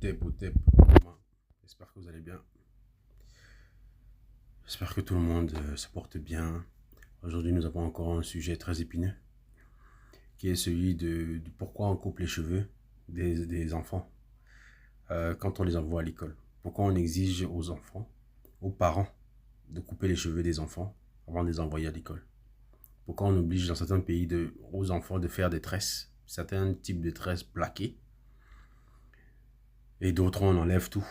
Potep. J'espère que vous allez bien. J'espère que tout le monde se porte bien. Aujourd'hui, nous avons encore un sujet très épineux, qui est celui de pourquoi on coupe les cheveux des enfants quand on les envoie à l'école. Pourquoi on exige aux enfants, aux parents, de couper les cheveux des enfants avant de les envoyer à l'école. Pourquoi on oblige dans certains pays aux enfants de faire des tresses, certains types de tresses plaquées, et d'autres on enlève tout.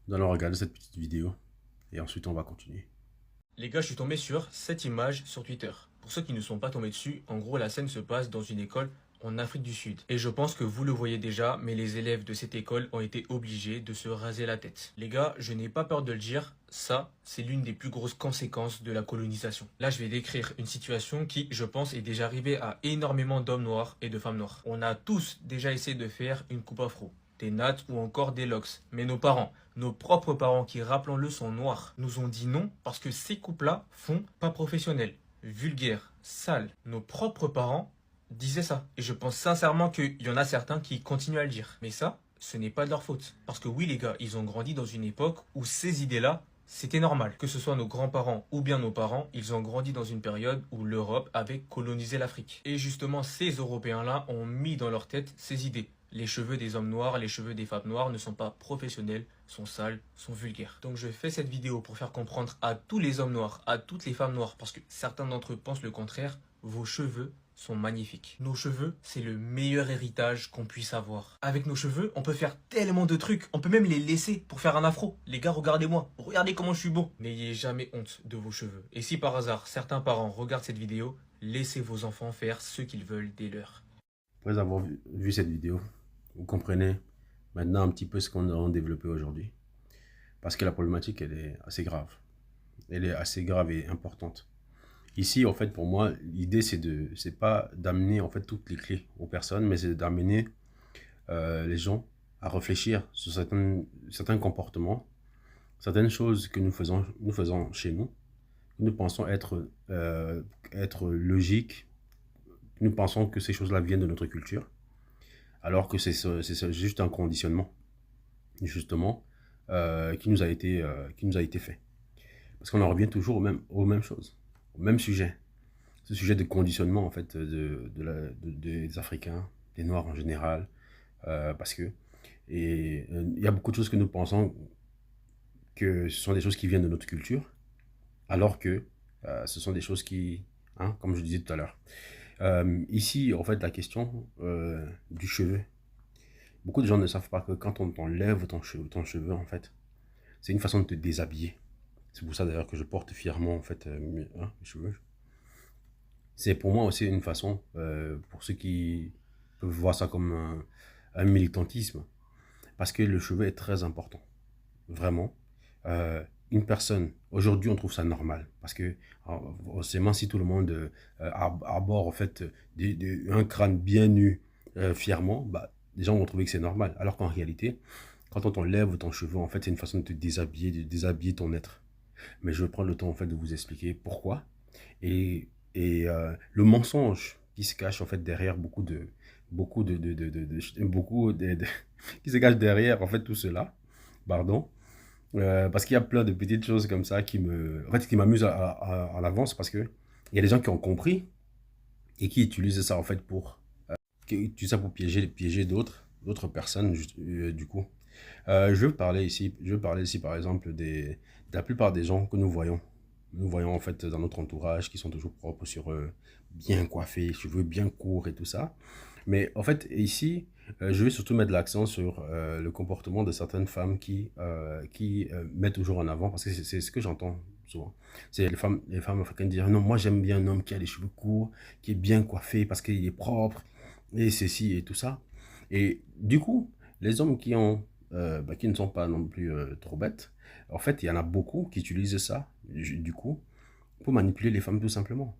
Nous allons regarder cette petite vidéo et ensuite on va continuer. Les gars, je suis tombé sur cette image sur Twitter. Pour ceux qui ne sont pas tombés dessus, en gros, la scène se passe dans une école en Afrique du Sud. Et je pense que vous le voyez déjà, mais les élèves de cette école ont été obligés de se raser la tête. Les gars, je n'ai pas peur de le dire, ça, c'est l'une des plus grosses conséquences de la colonisation. Là, je vais décrire une situation qui, je pense, est déjà arrivée à énormément d'hommes noirs et de femmes noires. On a tous déjà essayé de faire une coupe afro, des nattes ou encore des locks. Mais nos propres parents qui, rappelons-le, sont noirs, nous ont dit non parce que ces coupes-là font pas professionnels, vulgaires, sales. Nos propres parents disaient ça. Et je pense sincèrement qu'il y en a certains qui continuent à le dire. Mais ça, ce n'est pas de leur faute. Parce que oui les gars, ils ont grandi dans une époque où ces idées-là, c'était normal. Que ce soit nos grands-parents ou bien nos parents, ils ont grandi dans une période où l'Europe avait colonisé l'Afrique. Et justement, ces Européens-là ont mis dans leur tête ces idées. Les cheveux des hommes noirs, les cheveux des femmes noires ne sont pas professionnels, sont sales, sont vulgaires. Donc je fais cette vidéo pour faire comprendre à tous les hommes noirs, à toutes les femmes noires, parce que certains d'entre eux pensent le contraire, vos cheveux sont magnifiques. Nos cheveux, c'est le meilleur héritage qu'on puisse avoir. Avec nos cheveux, on peut faire tellement de trucs. On peut même les laisser pour faire un afro. Les gars, regardez-moi. Regardez comment je suis beau. N'ayez jamais honte de vos cheveux. Et si par hasard, certains parents regardent cette vidéo, laissez vos enfants faire ce qu'ils veulent des leurs. Après avoir vu cette vidéo, vous comprenez maintenant un petit peu ce qu'on a développé aujourd'hui. Parce que la problématique, elle est assez grave. Elle est assez grave et importante. Ici, en fait, pour moi, l'idée, c'est pas d'amener en fait toutes les clés aux personnes, mais c'est d'amener les gens à réfléchir sur certains comportements, certaines choses que nous faisons chez nous, que nous pensons être logiques, nous pensons que ces choses-là viennent de notre culture, alors que c'est juste un conditionnement, justement, qui nous a été fait. Parce qu'on en revient toujours aux mêmes choses, au même sujet. Ce sujet de conditionnement, en fait, des Africains, des Noirs en général, parce que il y a beaucoup de choses que nous pensons que ce sont des choses qui viennent de notre culture, alors que ce sont des choses qui, hein, comme je disais tout à l'heure. Ici, en fait, la question du cheveu. Beaucoup de gens ne savent pas que quand on t'enlève ton cheveu, en fait, c'est une façon de te déshabiller. C'est pour ça d'ailleurs que je porte fièrement en fait mes cheveux. C'est pour moi aussi une façon, pour ceux qui peuvent voir ça comme un militantisme, parce que le cheveu est très important, vraiment. Une personne, aujourd'hui on trouve ça normal, parce que forcément si tout le monde arbore en fait un crâne bien nu fièrement, bah, les gens vont trouver que c'est normal, alors qu'en réalité, quand on t'enlève ton cheveu, en fait c'est une façon de te déshabiller, de déshabiller ton être. Mais je vais prendre le temps en fait de vous expliquer pourquoi et, le mensonge qui se cache en fait derrière qui se cache derrière en fait tout cela, pardon, parce qu'il y a plein de petites choses comme ça qui m'amusent à l'avance parce que il y a des gens qui ont compris et qui utilisent ça en fait pour piéger d'autres personnes du coup. Je veux parler ici par exemple de la plupart des gens que nous voyons. Nous voyons en fait dans notre entourage qui sont toujours propres sur eux, bien coiffés, cheveux bien courts et tout ça. Mais en fait ici, je vais surtout mettre l'accent sur le comportement de certaines femmes qui mettent toujours en avant, parce que c'est ce que j'entends souvent. C'est les femmes africaines dire non, moi j'aime bien un homme qui a les cheveux courts, qui est bien coiffé parce qu'il est propre, et ceci et tout ça. Et du coup, les hommes qui ne sont pas non plus trop bêtes, en fait, il y en a beaucoup qui utilisent ça, du coup, pour manipuler les femmes tout simplement.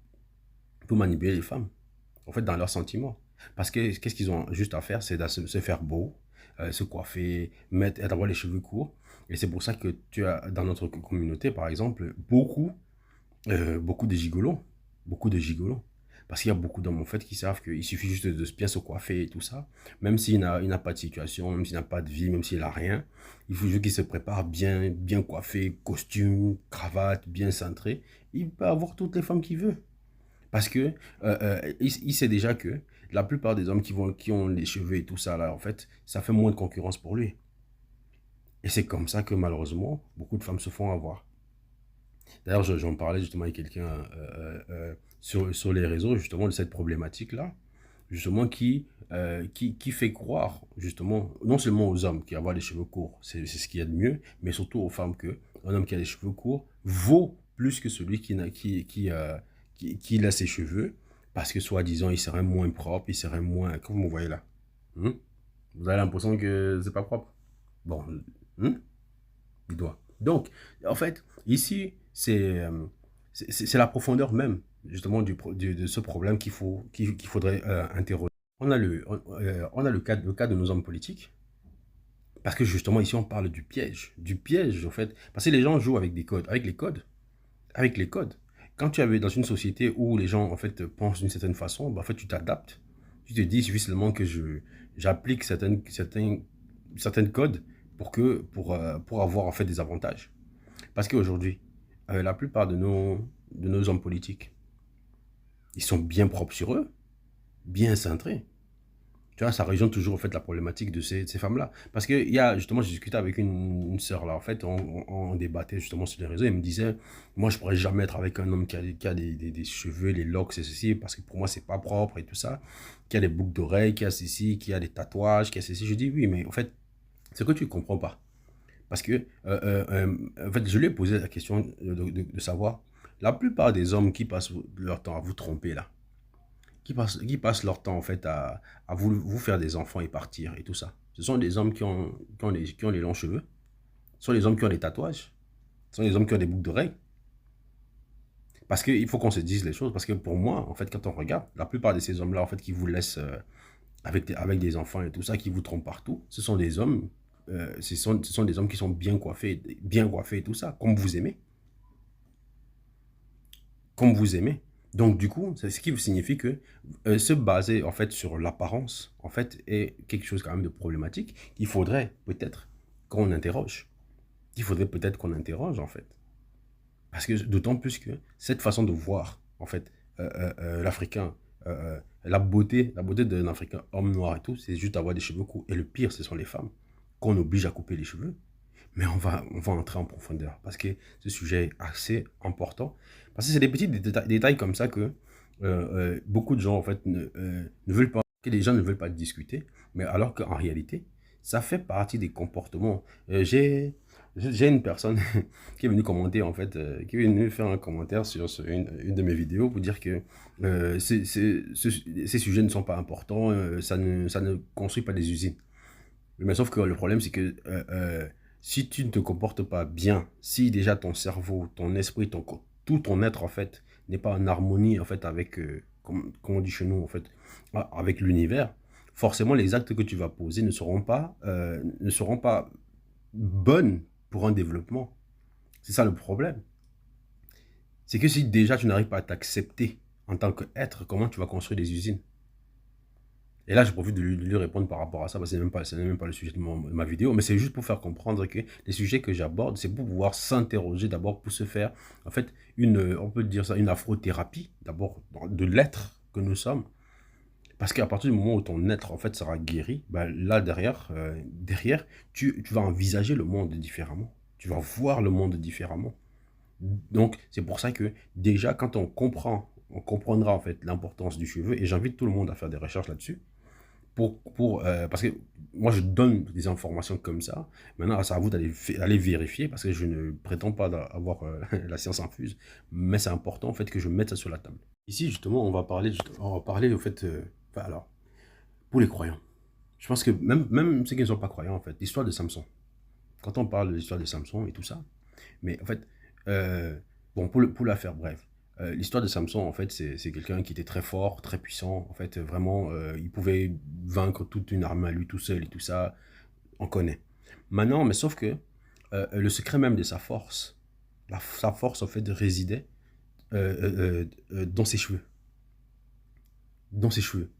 Pour manipuler les femmes, en fait, dans leurs sentiments. Parce que qu'est-ce qu'ils ont juste à faire, c'est de se faire beau, se coiffer, avoir les cheveux courts. Et c'est pour ça que tu as, dans notre communauté, par exemple, beaucoup de gigolos. Beaucoup de gigolos. Parce qu'il y a beaucoup d'hommes, en fait, qui savent qu'il suffit juste de bien se coiffer et tout ça. Même s'il n'a pas de situation, même s'il n'a pas de vie, même s'il n'a rien. Il faut juste qu'il se prépare bien coiffé, costume, cravate, bien cintré. Il peut avoir toutes les femmes qu'il veut. Parce que il sait déjà que la plupart des hommes qui ont les cheveux et tout ça, là, en fait, ça fait moins de concurrence pour lui. Et c'est comme ça que malheureusement, beaucoup de femmes se font avoir. D'ailleurs, j'en parlais justement avec quelqu'un sur les réseaux, justement, de cette problématique-là, justement, qui fait croire, justement, non seulement aux hommes qui avoir les cheveux courts, c'est ce qu'il y a de mieux, mais surtout aux femmes que un homme qui a les cheveux courts vaut plus que celui qui a ses cheveux, parce que soi-disant, il serait moins propre, il serait moins... Comme vous voyez là. Hmm? Vous avez l'impression que c'est pas propre. Bon, hmm? Il doit. Donc, en fait, ici, c'est la profondeur même, justement, de ce problème qu'il faudrait interroger. On a le cas de nos hommes politiques, parce que justement, ici, on parle du piège. Du piège, en fait. Parce que les gens jouent avec des codes. Avec les codes. Quand tu es dans une société où les gens, en fait, pensent d'une certaine façon, bah, en fait, tu t'adaptes. Tu te dis, il suffit seulement que j'applique certaines codes pour avoir, en fait, des avantages. Parce qu'aujourd'hui, la plupart de nos hommes politiques, ils sont bien propres sur eux, bien cintrés. Tu vois, ça rejoint toujours en fait la problématique de ces femmes-là. Parce que il y a justement, j'ai discuté avec une sœur là, en fait, on débattait justement sur les réseaux, elle me disait, moi je pourrais jamais être avec un homme qui a des cheveux, les locks et ceci, parce que pour moi c'est pas propre et tout ça, qui a des boucles d'oreilles, qui a ceci, qui a des tatouages, qui a ceci. Je dis oui, mais en fait, c'est que tu ne comprends pas. Parce que, en fait, je lui ai posé la question de savoir, la plupart des hommes qui passent leur temps à vous tromper là, qui passent leur temps en fait à vous faire des enfants et partir et tout ça. Ce sont des hommes qui ont les longs cheveux. Ce sont des hommes qui ont des tatouages. Ce sont des hommes qui ont des boucles d'oreilles. Parce qu'il faut qu'on se dise les choses. Parce que pour moi, en fait, quand on regarde, la plupart de ces hommes-là, en fait, qui vous laissent avec des enfants et tout ça, qui vous trompent partout, ce sont des hommes, ce sont des hommes qui sont bien coiffés et tout ça, comme vous aimez. Comme vous aimez. Donc, du coup, c'est ce qui signifie que se baser, en fait, sur l'apparence, en fait, est quelque chose quand même de problématique qu'il faudrait peut-être qu'on interroge. Il faudrait peut-être qu'on interroge, en fait. Parce que d'autant plus que cette façon de voir, en fait, l'Africain, la beauté d'un Africain homme noir et tout, c'est juste avoir des cheveux courts. Et le pire, ce sont les femmes qu'on oblige à couper les cheveux. Mais on va entrer en profondeur parce que ce sujet est assez important. Parce que c'est des petits détails comme ça que beaucoup de gens, en fait, ne veulent pas, que les gens ne veulent pas discuter. Mais alors qu'en réalité, ça fait partie des comportements. J'ai une personne qui est venue commenter, en fait, qui est venue faire un commentaire sur une de mes vidéos pour dire que ces sujets ne sont pas importants, ça ne construit pas des usines. Mais sauf que le problème, c'est que si tu ne te comportes pas bien, si déjà ton cerveau, ton esprit, tout ton être, en fait, n'est pas en harmonie, en fait, avec, comme on dit chez nous, en fait, avec l'univers, forcément, les actes que tu vas poser ne seront pas bonnes pour un développement. C'est ça le problème. C'est que si déjà tu n'arrives pas à t'accepter en tant qu'être, comment tu vas construire des usines? Et là, je profite de lui répondre par rapport à ça, parce que ce n'est même pas le sujet de ma vidéo, mais c'est juste pour faire comprendre que les sujets que j'aborde, c'est pour pouvoir s'interroger d'abord, pour se faire, en fait, on peut dire ça, une afrothérapie, d'abord, de l'être que nous sommes. Parce qu'à partir du moment où ton être, en fait, sera guéri, ben, là, derrière tu vas envisager le monde différemment. Tu vas voir le monde différemment. Donc, c'est pour ça que, déjà, quand on comprendra, en fait, l'importance du cheveu, et j'invite tout le monde à faire des recherches là-dessus, parce que moi je donne des informations comme ça. Maintenant, c'est à vous d'aller vérifier parce que je ne prétends pas avoir la science infuse, mais c'est important en fait que je mette ça sur la table. Ici, justement, on va parler au fait, enfin, alors, pour les croyants. Je pense que même ceux qui ne sont pas croyants, en fait, l'histoire de Samson. Quand on parle de l'histoire de Samson et tout ça, mais en fait, bon, pour la faire bref, l'histoire de Samson, en fait, c'est quelqu'un qui était très fort, très puissant. En fait, vraiment, il pouvait vaincre toute une armée à lui tout seul et tout ça. On connaît. Maintenant, mais sauf que le secret même de sa force, sa force, en fait, résidait dans ses cheveux. dans ses cheveux.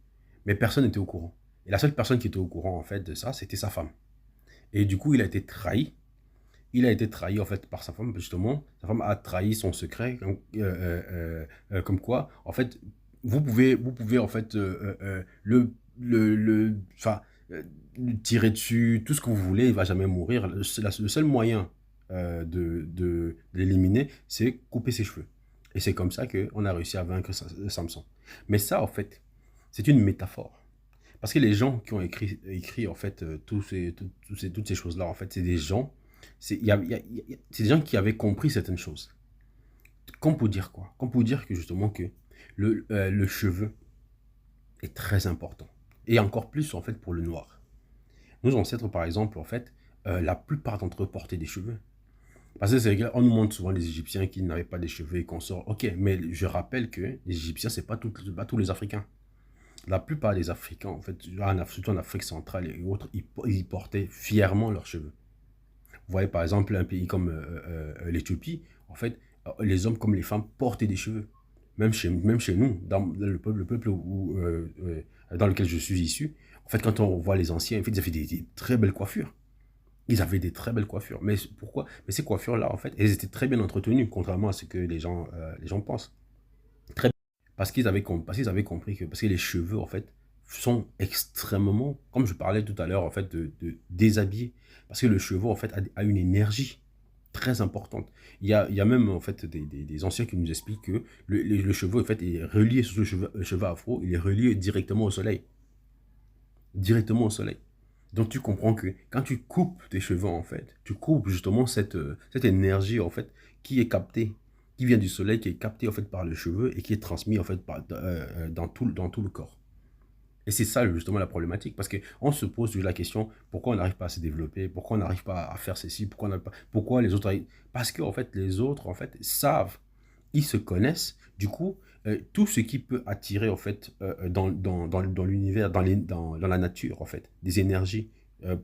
Mais personne n'était au courant. Et la seule personne qui était au courant, en fait, de ça, c'était sa femme. Et du coup, il a été trahi. Il a été trahi, en fait, par sa femme, justement. Sa femme a trahi son secret, comme quoi, en fait, vous pouvez en fait, enfin, lui tirer dessus, tout ce que vous voulez, il ne va jamais mourir. Le seul moyen de l'éliminer, c'est couper ses cheveux. Et c'est comme ça qu'on a réussi à vaincre Samson. Mais ça, en fait, c'est une métaphore. Parce que les gens qui ont écrit en fait, toutes ces choses-là, en fait, c'est des gens, c'est des gens qui avaient compris certaines choses. Comme pour dire quoi? Comme pour dire que justement que le cheveu est très important. Et encore plus en fait pour le noir. Nos ancêtres, par exemple, en fait, la plupart d'entre eux portaient des cheveux. Parce que c'est vrai qu'on nous montre souvent les Égyptiens qui n'avaient pas des cheveux et qu'on sort. Ok, mais je rappelle que les Égyptiens, c'est pas tous les Africains. La plupart des Africains, en fait, surtout en Afrique centrale et autres, ils portaient fièrement leurs cheveux. Vous voyez, par exemple, un pays comme l'Éthiopie, en fait, les hommes comme les femmes portaient des cheveux. Même chez nous, dans le peuple dans lequel je suis issu, en fait, quand on voit les anciens, en fait, ils avaient des très belles coiffures. Ils avaient des très belles coiffures. Mais pourquoi? Mais ces coiffures-là, en fait, elles étaient très bien entretenues, contrairement à ce que les gens pensent. Très bien. Parce qu'ils avaient compris que, parce que les cheveux, en fait, sont extrêmement, comme je parlais tout à l'heure, en fait, de déshabiller. Parce que le cheveu, en fait, a une énergie très importante. Il y a même, en fait, des anciens qui nous expliquent que le cheveu, en fait, est relié, surtout le cheveu afro, il est relié directement au soleil. Directement au soleil. Donc tu comprends que quand tu coupes tes cheveux, en fait, tu coupes justement cette énergie, en fait, qui est captée, qui vient du soleil, qui est captée, en fait, par le cheveu et qui est transmise, en fait, dans tout le corps. Et c'est ça, justement, la problématique. Parce qu'on se pose toujours la question, pourquoi on n'arrive pas à se développer? Pourquoi on n'arrive pas à faire ceci? Pourquoi les autres arrivent? Parce qu'en fait, les autres, en fait, savent, ils se connaissent. Du coup, tout ce qui peut attirer, en fait, dans l'univers, dans la nature, en fait, des énergies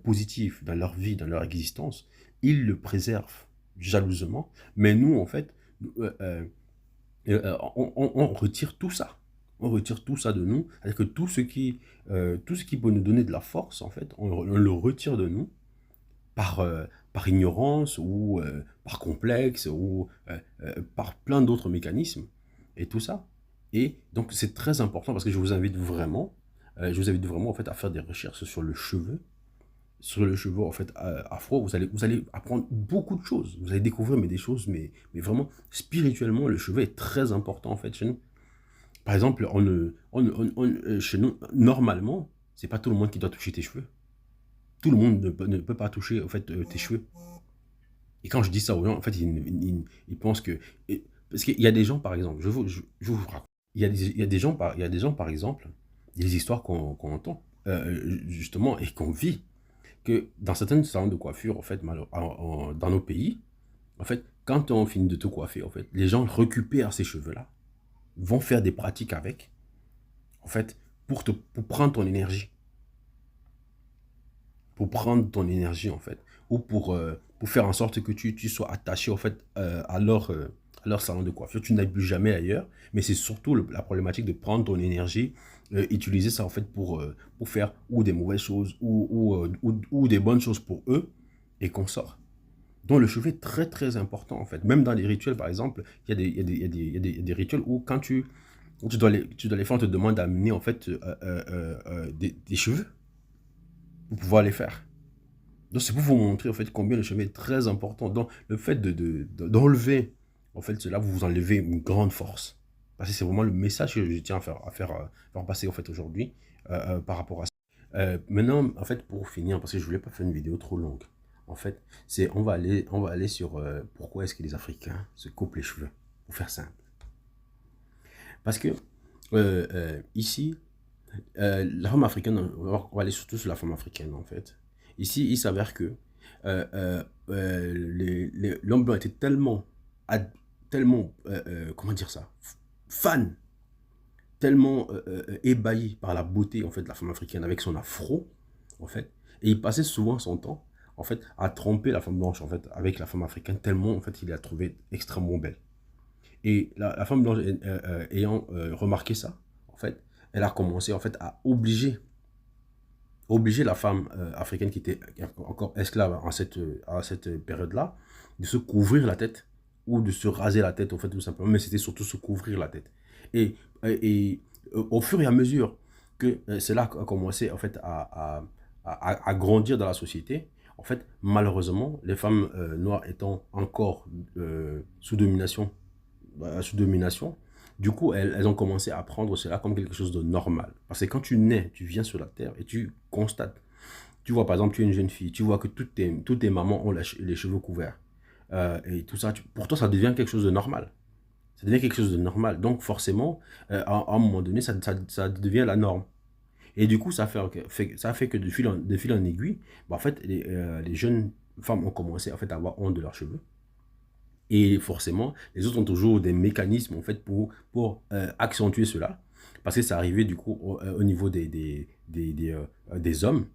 positives dans leur vie, dans leur existence, ils le préservent jalousement. Mais nous, en fait, euh, euh, on retire tout ça. On retire tout ça de nous. C'est-à-dire que tout ce qui peut nous donner de la force, en fait, on le retire de nous par ignorance ou par complexe ou par plein d'autres mécanismes et tout ça. Et donc c'est très important parce que je vous invite vraiment en fait à faire des recherches sur le cheveu en fait afro. Vous allez apprendre beaucoup de choses. Vous allez découvrir mais des choses mais vraiment spirituellement le cheveu est très important en fait chez nous. Par exemple, chez nous normalement c'est pas tout le monde qui doit toucher tes cheveux. Tout le monde ne peut pas toucher en fait tes cheveux. Et quand je dis ça aux gens, en fait, ils pensent que. Parce qu'il y a des gens, par exemple, je vous raconte. Il y a des gens, par exemple, il y a des histoires qu'on entend, justement, et qu'on vit, que dans certains salons de coiffure, en fait, dans nos pays, en fait, quand on finit de te coiffer, en fait, les gens récupèrent ces cheveux-là, vont faire des pratiques avec, en fait, pour prendre ton énergie. Pour prendre ton énergie, en fait, ou pour faire en sorte que tu sois attaché, en fait, à leur salon de coiffure. Tu n'habilles plus jamais ailleurs, mais c'est surtout la problématique de prendre ton énergie, utiliser ça, en fait, pour faire ou des mauvaises choses, ou des bonnes choses pour eux, et qu'on sort. Donc le cheveu est très, très important, en fait. Même dans les rituels, par exemple, il y a des rituels où quand tu dois les faire, on te demande d'amener, en fait, des cheveux pour pouvoir les faire. Donc c'est pour vous montrer en fait combien le chemin est très important. Donc le fait d'enlever en fait cela, vous enlevez une grande force. Parce que c'est vraiment le message que je tiens à faire passer en fait aujourd'hui par rapport à ça. Maintenant, en fait, pour finir, parce que je voulais pas faire une vidéo trop longue, en fait, on va aller sur pourquoi est-ce que les Africains se coupent les cheveux, pour faire simple. Parce que ici, la femme africaine, on va aller surtout sur la femme africaine en fait. Ici, il s'avère que l'homme blanc était tellement, comment dire ça, fan, tellement ébahi par la beauté en fait de la femme africaine avec son afro en fait, et il passait souvent son temps en fait à tromper la femme blanche en fait avec la femme africaine tellement en fait il la trouvait extrêmement belle. Et la femme blanche ayant remarqué ça, en fait, elle a commencé en fait à obliger la femme africaine qui était encore esclave à cette période-là, de se couvrir la tête ou de se raser la tête, en fait, tout simplement. Mais c'était surtout se couvrir la tête. Et, au fur et à mesure que cela a commencé en fait, à grandir dans la société, en fait, malheureusement, les femmes noires étant encore sous domination, du coup, elles ont commencé à prendre cela comme quelque chose de normal. Parce que quand tu nais, tu viens sur la terre et tu constates. Tu vois, par exemple, tu es une jeune fille, tu vois que toutes tes mamans ont les cheveux couverts. Et tout ça, pour toi, ça devient quelque chose de normal. Ça devient quelque chose de normal. Donc, forcément, à un moment donné, ça devient la norme. Et du coup, ça fait que de fil en aiguille, bah, en fait, les jeunes femmes ont commencé en fait, à avoir honte de leurs cheveux. Et forcément, les autres ont toujours des mécanismes en fait, pour accentuer cela. Parce que c'est arrivé du coup au niveau des hommes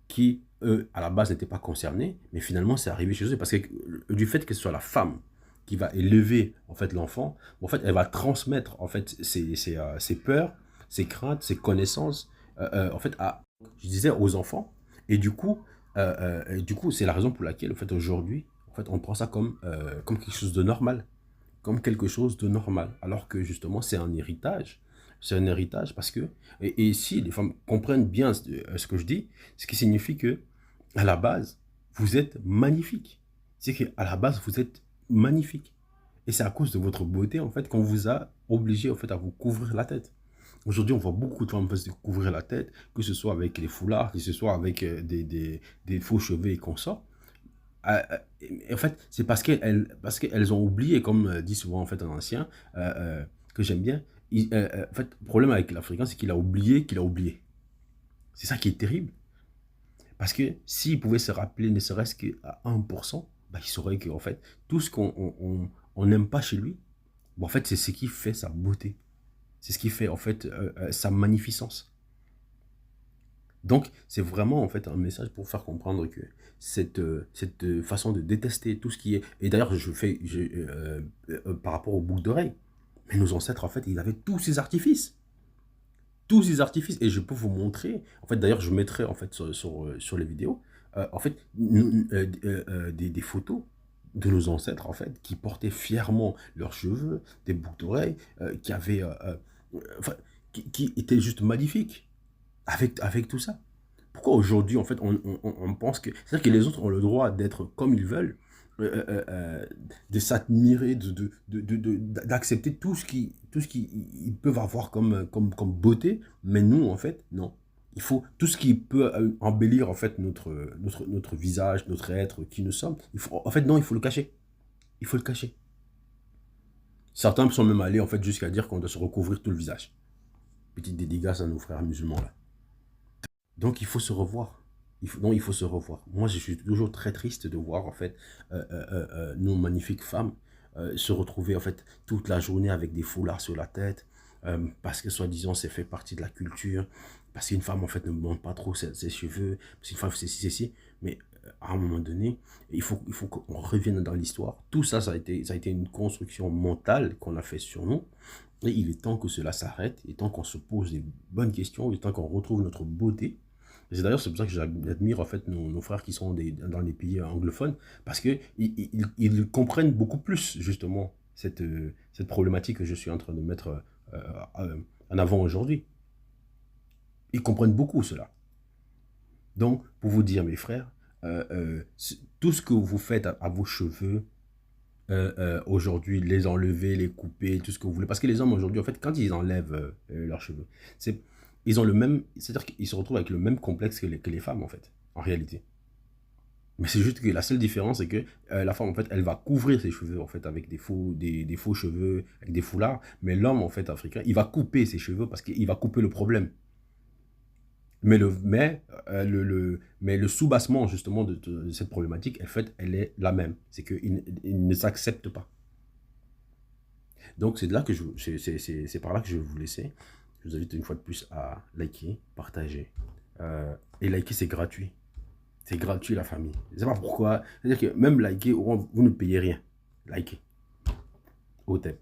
qui, eux, à la base, n'étaient pas concernés. Mais finalement, c'est arrivé chez eux. Parce que du fait que ce soit la femme qui va élever en fait, l'enfant, en fait, elle va transmettre en fait, ses peurs, ses craintes, ses connaissances en fait, je disais, aux enfants. Et du coup, c'est la raison pour laquelle en fait, aujourd'hui, en fait, on prend ça comme quelque chose de normal. Comme quelque chose de normal. Alors que justement, c'est un héritage. C'est un héritage parce que, et si les femmes comprennent bien ce que je dis, ce qui signifie que, à la base, vous êtes magnifique. C'est qu'à la base, vous êtes magnifique. Et c'est à cause de votre beauté, en fait, qu'on vous a obligé, en fait, à vous couvrir la tête. Aujourd'hui, on voit beaucoup de femmes se couvrir la tête, que ce soit avec les foulards, que ce soit avec des faux cheveux et consorts. En fait, c'est parce qu'elles ont oublié, comme dit souvent en fait un ancien, que j'aime bien. En fait, le problème avec l'Africain, c'est qu'il a oublié qu'il a oublié. C'est ça qui est terrible. Parce que s'il pouvait se rappeler ne serait-ce qu'à 1%, bah, il saurait que en fait, tout ce qu'on n'aime pas chez lui, bah, en fait, c'est ce qui fait sa beauté. C'est ce qui fait en fait sa magnificence. Donc, c'est vraiment en fait un message pour faire comprendre que cette façon de détester tout ce qui est... Et d'ailleurs, par rapport aux boucles d'oreilles, mais nos ancêtres, en fait, ils avaient tous ces artifices. Tous ces artifices. Et je peux vous montrer, en fait, d'ailleurs, je mettrai en fait sur les vidéos, en fait, des photos de nos ancêtres, en fait, qui portaient fièrement leurs cheveux, des boucles d'oreilles, enfin, qui étaient juste magnifiques avec tout ça. Pourquoi aujourd'hui, en fait, on pense que... C'est-à-dire que les autres ont le droit d'être comme ils veulent, de s'admirer, d'accepter tout ce qu'ils peuvent avoir comme beauté, mais nous, en fait, non. Il faut tout ce qui peut embellir, en fait, notre visage, notre être, qui nous sommes. En fait, non, il faut le cacher. Il faut le cacher. Certains sont même allés, en fait, jusqu'à dire qu'on doit se recouvrir tout le visage. Petite dédicace à nos frères musulmans, là. Donc, il faut se revoir. Il faut se revoir. Moi, je suis toujours très triste de voir, en fait, nos magnifiques femmes se retrouver, en fait, toute la journée avec des foulards sur la tête, parce que, soi-disant, c'est fait partie de la culture, parce qu'une femme, en fait, ne monte pas trop ses cheveux, parce qu'une femme, c'est ci. Mais, à un moment donné, il faut qu'on revienne dans l'histoire. Tout ça, ça a été une construction mentale qu'on a fait sur nous. Et il est temps que cela s'arrête, il est temps qu'on se pose des bonnes questions, il est temps qu'on retrouve notre beauté. Et d'ailleurs, c'est pour ça que j'admire en fait nos frères qui sont dans les pays anglophones, parce qu'ils ils comprennent beaucoup plus justement cette problématique que je suis en train de mettre en avant aujourd'hui. Ils comprennent beaucoup cela. Donc, pour vous dire, mes frères, tout ce que vous faites à vos cheveux, aujourd'hui, les enlever, les couper, tout ce que vous voulez. Parce que les hommes aujourd'hui, en fait, quand ils enlèvent leurs cheveux, ils ont le même, c'est-à-dire qu'ils se retrouvent avec le même complexe que les femmes, en fait, en réalité. Mais c'est juste que la seule différence, c'est que la femme, en fait, elle va couvrir ses cheveux, en fait, avec des faux cheveux, avec des foulards. Mais l'homme, en fait, africain, il va couper ses cheveux parce qu'il va couper le problème. Mais le sous-bassement, justement, de cette problématique, en fait, elle est la même. C'est qu'il ne s'accepte pas. Donc, c'est par là que je vais vous laisser. Je vous invite une fois de plus à liker, partager. Et liker, c'est gratuit. C'est gratuit, la famille. Je ne sais pas pourquoi. C'est-à-dire que même liker, vous ne payez rien. Likez. Au thème.